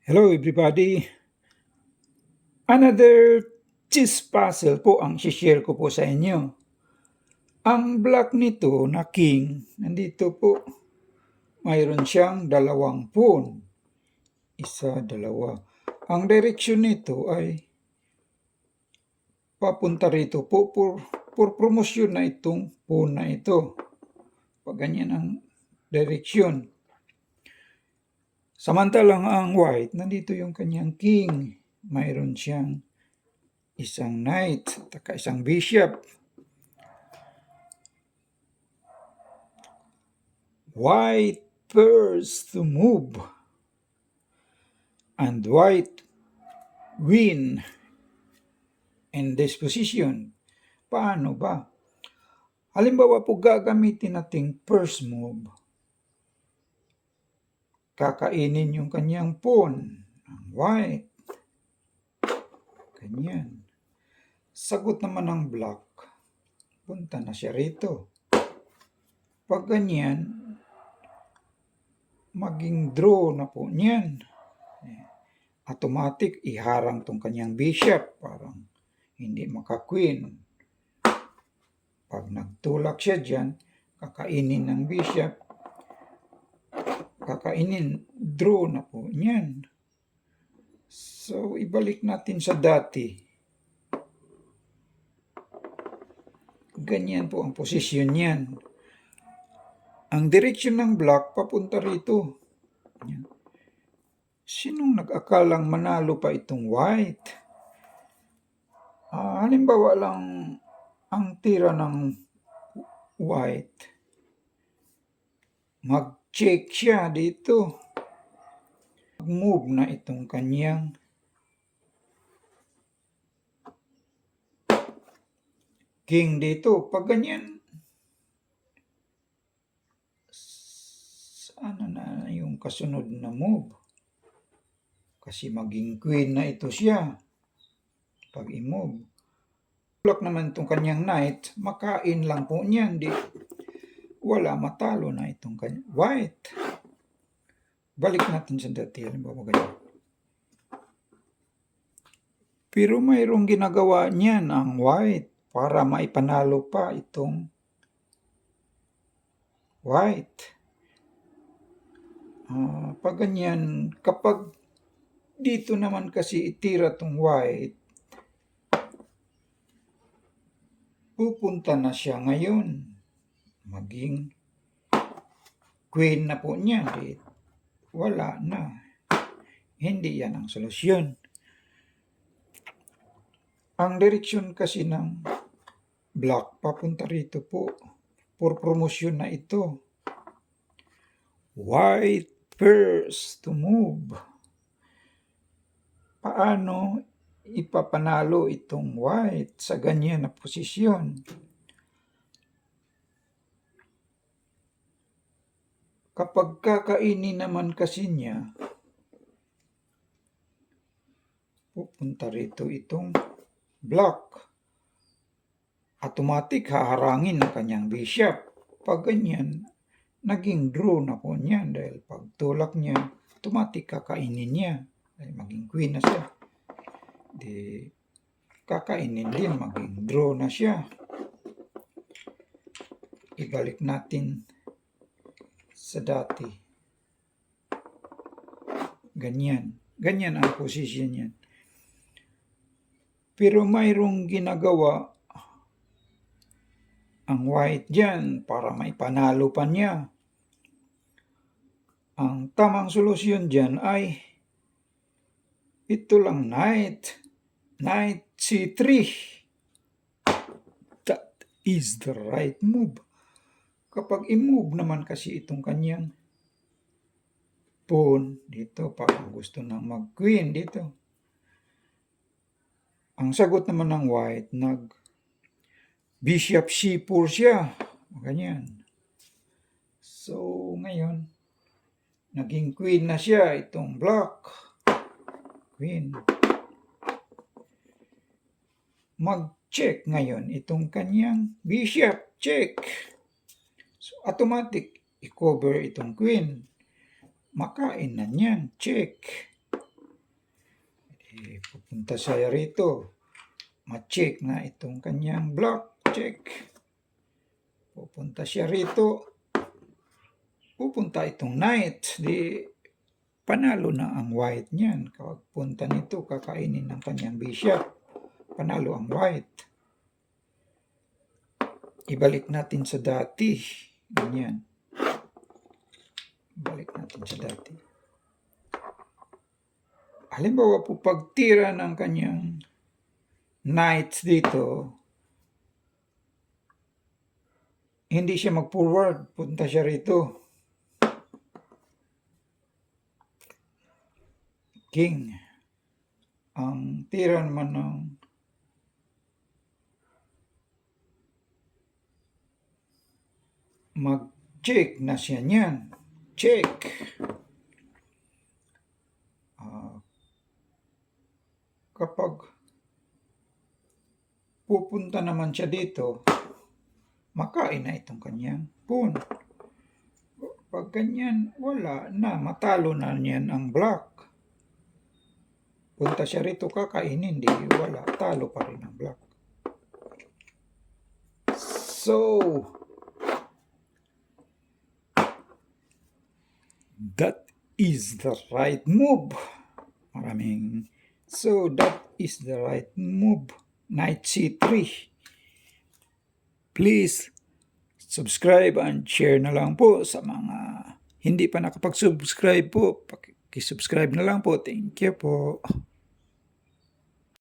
Hello everybody! Another chess puzzle po ang share ko po sa inyo. Ang block nito na king, nandito po, mayroon siyang dalawang pawn. Isa, dalawa. Ang direksyon nito ay papunta rito po for promosyon na itong pawn na ito. Pag ganyan ang direksyon. Samantalang ang white, nandito yung kanyang king. Mayroon siyang isang knight at isang bishop. White first to move and white win in this position. Paano ba? Halimbawa po gagamitin nating first move. Kakainin yung kanyang pawn, ang white. Ganyan. Sagot naman ng black. Punta na siya rito. Pag ganyan, maging draw na po niyan. Automatic, iharang tong kanyang bishop. Parang hindi maka-queen. Pag nagtulak siya dyan, kakainin ng bishop. Kakainin, draw na po niyan. So, ibalik natin sa dati. Ganyan po ang posisyon niyan. Ang direksyon ng black papunta rito. Yan. Sinong nag-akalang manalo pa itong white? Halimbawa lang ang tira ng white. Mag-check siya dito. Mag-move na itong kanyang king dito. Pag ganyan, sana na yung kasunod na move. Kasi maging queen na ito siya. Pag i-move. Tulak naman itong kanyang knight, makain lang po niyan. Wala, matalo na itong kanyang white. Balik natin sa dati. Halimbawa ganyan. Pero mayroong ginagawa niyan ang white para maipanalo pa itong white. Pag ganyan, kapag dito naman kasi itira itong white, pupunta na siya ngayon. Maging queen na po niya. Wala na. Hindi yan ang solusyon. Ang direksyon kasi ng black papunta rito po. For promosyon na ito. White first to move. Paano ipapanalo itong white sa ganyan na posisyon? Kapag kakainin naman kasi niya, pupunta rito itong black. Automatic haharangin ang kanyang bishop. Pag ganyan, naging draw na po niya dahil pag tulak niya, automatic kakainin niya. Dahil maging queen na siya. Di kakainin din, maging draw na siya. Ibalik natin sa dati. Ganyan. Ganyan ang posisyon niyan. Pero mayroong ginagawa ang white dyan para maipanalo pa niya. Ang tamang solusyon dyan ay ito lang, knight. Knight c3. That is the right move. Kapag i-move naman kasi itong kanyang pawn dito, pag gusto nang mag-queen dito. Ang sagot naman ng white, bishop c4 siya. Ganyan. So, ngayon, naging queen na siya, itong black. Queen. Mag-check ngayon itong kanyang bishop. Check. So, automatic, i-cover itong queen. Makain na niyan. Check. Pupunta siya rito. Ma-check na itong kanyang block. Check. Pupunta siya rito. Pupunta itong knight. Di panalo na ang white niyan. Kapag punta nito, kakainin ng kanyang bishop. Panalo ang white. Ibalik natin sa dati. Ganyan. Balik natin sa dati. Halimbawa po, pagtira ng kanyang knights dito, hindi siya mag-forward. Punta siya rito. King. Ang tira naman ng mag-check na siya niyan. Check. Kapag pupunta naman siya dito, makain na itong kanyang pawn. Pag ganyan, wala na. Matalo na niyan ang black. Punta siya rito, kakainin. Di wala. Talo pa rin ang black. So, that is the right move. So, that is the right move. Knight C3. Please, subscribe and share na lang po sa mga hindi pa nakapag-subscribe po. Pakisubscribe na lang po. Thank you po.